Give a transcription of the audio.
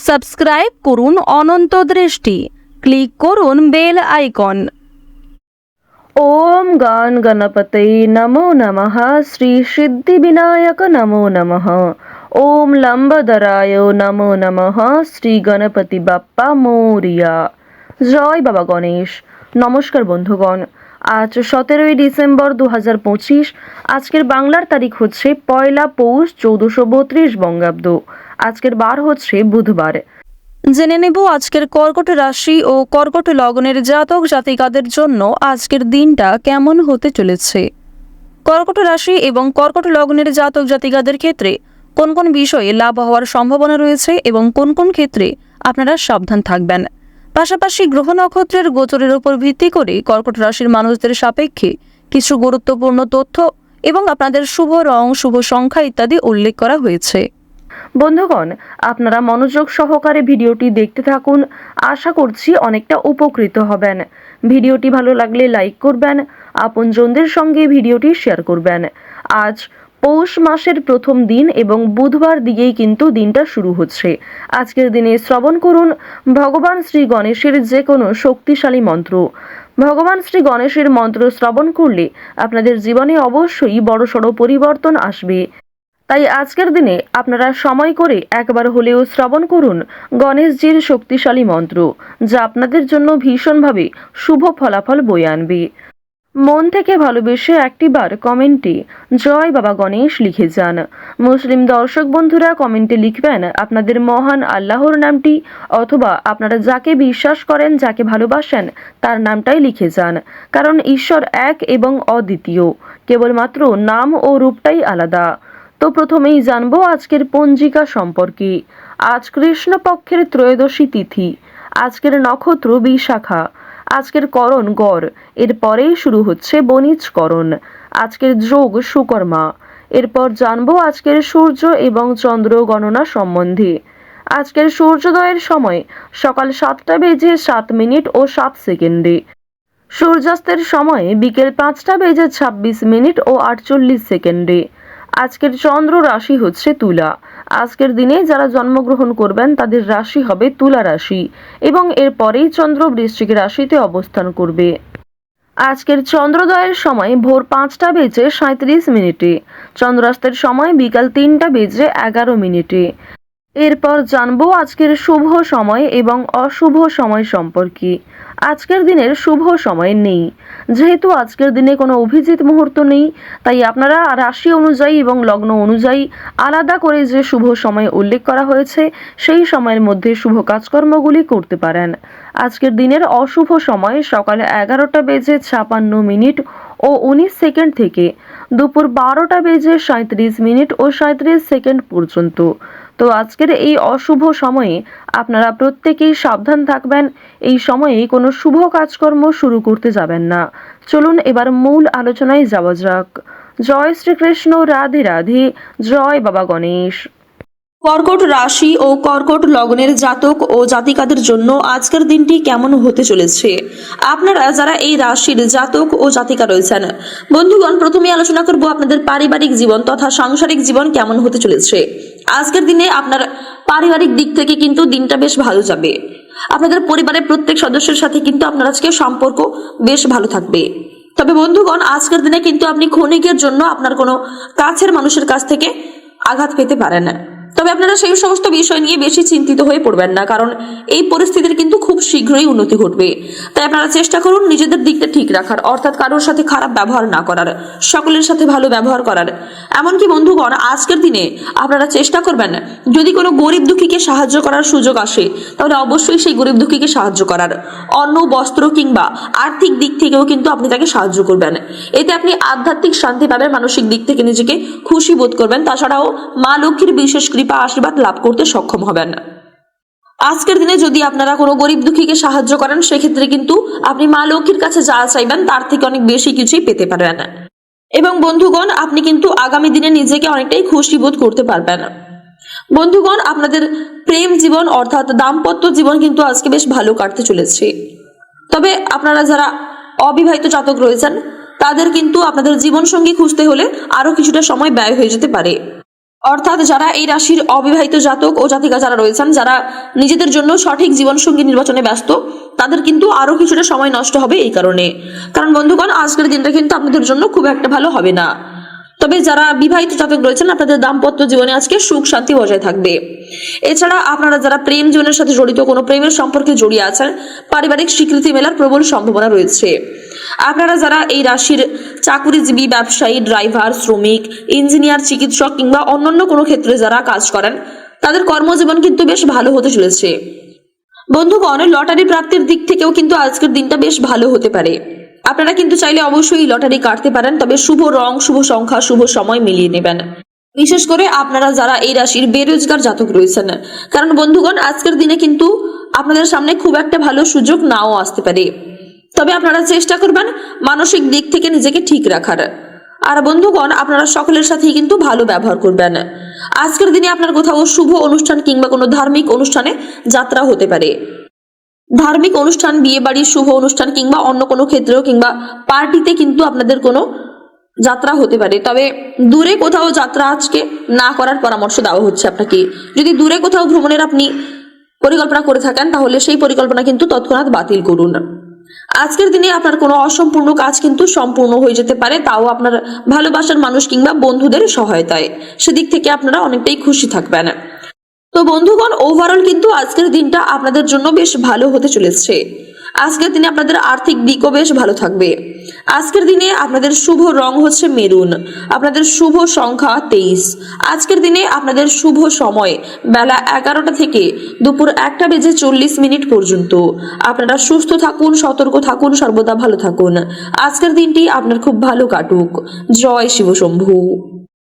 Subscribe করুন অনন্ত দৃষ্টি, click করুন বেল আইকন। ওম গণ গণপতে নমো নমঃ, শ্রী সিদ্ধি বিনায়ক নমো নমঃ। ওম লম্বদরায় নমো নমঃ, শ্রী গণপতি বাপ্পা মোরিয়া। জয় বাবা গণেশ। নমস্কার বন্ধুগণ, আজ 17ই ডিসেম্বর 2025। আজকের বাংলার তারিখ হচ্ছে 1 পৌষ 1432 বঙ্গাব্দ। আজকের বার হচ্ছে বুধবার। জেনে নেব আজকের কর্কট রাশি ও কর্কট লগ্নের জাতক জাতিকাদের জন্য আজকের দিনটা কেমন হতে চলেছে। কর্কট রাশি এবং কর্কট লগ্নের জাতক জাতিকাদের ক্ষেত্রে কোন কোন বিষয়ে লাভ হওয়ার সম্ভাবনা রয়েছে এবং কোন কোন ক্ষেত্রে আপনারা সাবধান থাকবেন। পাশাপাশি গ্রহ নক্ষত্রের গোচরের উপর ভিত্তি করে কর্কট রাশির মানুষদের সাপেক্ষে কিছু গুরুত্বপূর্ণ তথ্য এবং আপনাদের শুভ রং, শুভ সংখ্যা ইত্যাদি উল্লেখ করা হয়েছে। বন্ধুগণ, আপনারা মনোযোগ সহকারে ভিডিওটি দেখতে থাকুন। আশা করছি অনেকটা উপকৃত হবেন। ভিডিওটি ভালো লাগলে লাইক করবেন, আপনজনদের সঙ্গে ভিডিওটি শেয়ার করবেন। আজ পৌষ মাসের প্রথম দিন এবং বুধবার দিয়েই কিন্তু দিনটা শুরু হচ্ছে। আজকের দিনে শ্রবণ করুন ভগবান শ্রী গণেশের যে কোনো শক্তিশালী মন্ত্র। ভগবান শ্রী গণেশের মন্ত্র শ্রবণ করলে আপনাদের জীবনে অবশ্যই বড়সড় পরিবর্তন আসবে। তাই আজকের দিনে আপনারা সময় করে একবার হলেও শ্রবণ করুন গণেশজির শক্তিশালী মন্ত্র, যা আপনাদের জন্য ভীষণভাবে শুভ ফলাফল বয়ে আনবে। মন থেকে ভালোবেসে একটিবার কমেন্টে জয় বাবা গণেশ লিখে যান। মুসলিম দর্শক বন্ধুরা কমেন্টে লিখবেন আপনাদের মহান আল্লাহর নামটি, অথবা আপনারা যাকে বিশ্বাস করেন, যাকে ভালোবাসেন তার নামটাই লিখে যান। কারণ ঈশ্বর এক এবং অদ্বিতীয়, কেবলমাত্র নাম ও রূপটাই আলাদা। তো প্রথমেই জানবো আজকের পঞ্জিকা সম্পর্কে। আজ কৃষ্ণপক্ষের ত্রয়োদশী তিথি। আজকের নক্ষত্র বিশাখা। আজকের করণ গড়। এরপরেই শুরু হচ্ছে বণিজকরণ। আজকের যোগ সুকর্মা। এরপর জানবো আজকের সূর্য এবং চন্দ্র গণনা সম্বন্ধে। আজকের সূর্যোদয়ের সময় সকাল 7টা বেজে 7 মিনিট ও 7 সেকেন্ডে। সূর্যাস্তের সময় বিকেল 5টা বেজে 26 মিনিট ও 48 সেকেন্ডে। আজকের চন্দ্র রাশি হচ্ছে তুলা। আজকের দিনে যারা জন্মগ্রহণ করবেন তাদের রাশি হবে তুলা রাশি এবং এরপরেই চন্দ্র বৃশ্চিক রাশিতে অবস্থান করবে। আজকের চন্দ্রোদয়ের সময় ভোর 5টা বেজে 37 মিনিটে। চন্দ্রাস্তের সময় বিকাল 3টা বেজে 11 মিনিটে। এরপর জানবো আজকের শুভ সময় এবং অশুভ সময় সম্পর্কে। আজকের দিনের শুভ সময় নেই। যেহেতু আজকের দিনে কোনো অভিজিৎ মুহূর্ত নেই, তাই আপনারা রাশি অনুযায়ী এবং লগ্ন অনুযায়ী আলাদা করে যে শুভ সময় উল্লেখ করা হয়েছে সেই সময়ের মধ্যে শুভ কাজকর্মগুলি করতে পারেন। আজকের দিনের অশুভ সময় সকাল 11টা বেজে 56 মিনিট ও 19 সেকেন্ড থেকে দুপুর 12টা বেজে 37 মিনিট ও 37 সেকেন্ড পর্যন্ত। তো আজকের এই অশুভ সময়ে আপনারা প্রত্যেকেই সাবধান থাকবেন। এই সময়ে কোনো শুভ কাজকর্ম শুরু করতে যাবেন না। চলুন এবার মূল আলোচনায় যাওয়া যাক। জয় শ্রীকৃষ্ণ, রাধে রাধে, জয় বাবা গণেশ। কর্কট রাশি ও কর্কট লগ্নের জাতক ও জাতিকাদের জন্য আজকের দিনটি কেমন হতে চলেছে। আপনারা যারা এই রাশির জাতক ও জাতিকা রয়েছেন, বন্ধুগণ, প্রথমে আলোচনা করব আপনাদের পারিবারিক জীবন তথা সাংসারিক জীবন কেমন হতে চলেছে। আজকের দিনে আপনার পারিবারিক দিক থেকে কিন্তু দিনটা বেশ ভালো যাবে। আপনাদের পরিবারের প্রত্যেক সদস্যের সাথে কিন্তু আপনার আজকে সম্পর্ক বেশ ভালো থাকবে। তবে বন্ধুগণ, আজকের দিনে কিন্তু আপনি ক্ষণিকের জন্য আপনার কোনো কাছের মানুষের কাছ থেকে আঘাত পেতে পারেন। তবে আপনারা সেই সমস্ত বিষয় নিয়ে বেশি চিন্তিত হয়ে পড়বেন না, কারণ এই পরিস্থিতির কিন্তু খুব শীঘ্রই উন্নতি ঘটবে। তাই আপনারা চেষ্টা করুন নিজেদের দিকটা ঠিক রাখার, অর্থাৎ কারোর সাথে খারাপ ব্যবহার না করার, সকলের সাথে ভালো ব্যবহার করার। এমনকি বন্ধুগণ, আজকের দিনে আপনারা চেষ্টা করবেন যদি কোনো গরিব দুঃখীকে সাহায্য করার সুযোগ আসে তাহলে অবশ্যই সেই গরিব দুঃখীকে সাহায্য করার। অন্ন, বস্ত্র কিংবা আর্থিক দিক থেকেও কিন্তু আপনি তাকে সাহায্য করবেন। এতে আপনি আধ্যাত্মিক শান্তি পাবেন, মানসিক দিক থেকে নিজেকে খুশি বোধ করবেন। তাছাড়াও মা লক্ষ্মীর বিশেষ কৃপা আশীর্বাদ লাভ করতে সক্ষম হবেন। আজকের দিনে যদি আপনারা কোনো গরিব দুঃখীকে সাহায্য করেন, সেক্ষেত্রে কিন্তু আপনি মা লক্ষ্মীর কাছে যা চাইবেন তার থেকে অনেক বেশি কিছুই পেতে পারেন। এবং বন্ধুগণ, আপনি কিন্তু আগামী দিনে নিজেকে অনেকটাই খুশি বোধ করতে পারবেন। বন্ধুগণ, আপনাদের প্রেম জীবন অর্থাৎ দাম্পত্য জীবন কিন্তু আজকে বেশ ভালো কাটতে চলেছে। তবে আপনারা যারা অবিবাহিত জাতক রয়েছেন তাদের কিন্তু আপনাদের জীবন সঙ্গী খুঁজতে হলে আরো কিছুটা সময় ব্যয় হয়ে যেতে পারে। অর্থাৎ যারা এই রাশির অবিবাহিত জাতক ও জাতিকা যারা রয়েছেন, যারা নিজেদের জন্য সঠিক জীবনসঙ্গী নির্বাচনে ব্যস্ত, তাদের কিন্তু আরো কিছুটা সময় নষ্ট হবে এই কারণে। কারণ বন্ধুগণ, আজকের দিনটা কিন্তু আপনাদের জন্য খুব একটা ভালো হবে না। তবে যারা বিবাহিত জাতক রয়েছেন, আপনাদের দাম্পত্য জীবনে আজকে সুখ শান্তি বজায় থাকবে। এছাড়া আপনারা যারা প্রেম জীবনের সাথে জড়িত, কোনো প্রেমের সম্পর্কে জড়িয়ে আছেন, পারিবারিক স্বীকৃতি মেলার প্রবল সম্ভাবনা রয়েছে। আপনারা যারা এই রাশির চাকুরিজীবী, ব্যবসায়ী, ড্রাইভার, শ্রমিক, ইঞ্জিনিয়ার, চিকিৎসক কিংবা অন্যান্য কোনো ক্ষেত্রে যারা কাজ করেন, তাদের কর্মজীবন কিন্তু বেশ ভালো হতে চলেছে। বন্ধুগণ, লটারি প্রাপ্তির দিক থেকেও কিন্তু আজকের দিনটা বেশ ভালো হতে পারে। আপনারা কিন্তু চাইলে অবশ্যই লটারি কাটতে পারেন, তবে শুভ রং, শুভ সংখ্যা, শুভ সময় মিলিয়ে নেবেন। বিশেষ করে আপনারা যারা এই রাশির বেরোজগার জাতক রয়েছেন, কারণ বন্ধুগণ, আজকের দিনে কিন্তু আপনাদের সামনে খুব একটা ভালো সুযোগ নাও আসতে পারে। তবে আপনারা চেষ্টা করবেন মানসিক দিক থেকে নিজেকে ঠিক রাখার। আর বন্ধুগণ, আপনারা সকলের সাথেই কিন্তু ভালো ব্যবহার করবেন। আজকের দিনে আপনার কোথাও শুভ অনুষ্ঠান কিংবা কোনো ধার্মিক অনুষ্ঠানে যাত্রা হতে পারে। ধার্মিক অনুষ্ঠান, বিয়ে বাড়ি, শুভ অনুষ্ঠান কিংবা অন্য কোনো ক্ষেত্রেও কিংবা পার্টিতে কিন্তু আপনাদের কোনো যাত্রা হতে পারে। তবে দূরে কোথাও যাত্রা আজকে না করার পরামর্শ দেওয়া হচ্ছে আপনাকে। যদি দূরে কোথাও ভ্রমণের আপনি পরিকল্পনা করে থাকেন, তাহলে সেই পরিকল্পনা কিন্তু তৎক্ষণাৎ বাতিল করুন। আজকের দিনে আপনার কোনো অসম্পূর্ণ কাজ কিন্তু সম্পূর্ণ হয়ে যেতে পারে, তাও আপনার ভালোবাসার মানুষ কিংবা বন্ধুদের সহায়তায়। সেদিক থেকে আপনারা অনেকটাই খুশি থাকবেন। তো বন্ধুগণ, ওভারঅল কিন্তু আজকের দিনটা আপনাদের জন্য বেশ ভালো হতে চলেছে। আজকের দিনে আপনাদের আর্থিক দিকও বেশ ভালো থাকবে। আজকের দিনে আপনাদের শুভ রং হচ্ছে মেরুন, আপনাদের শুভ সংখ্যা 23। আজকের দিনে আপনাদের শুভ সময় বেলা 11টা থেকে দুপুর 1:40 পর্যন্ত। আপনারা সুস্থ থাকুন, সতর্ক থাকুন, সর্বদা ভালো থাকুন। আজকের দিনটি আপনার খুব ভালো কাটুক। জয় শিব শম্ভু।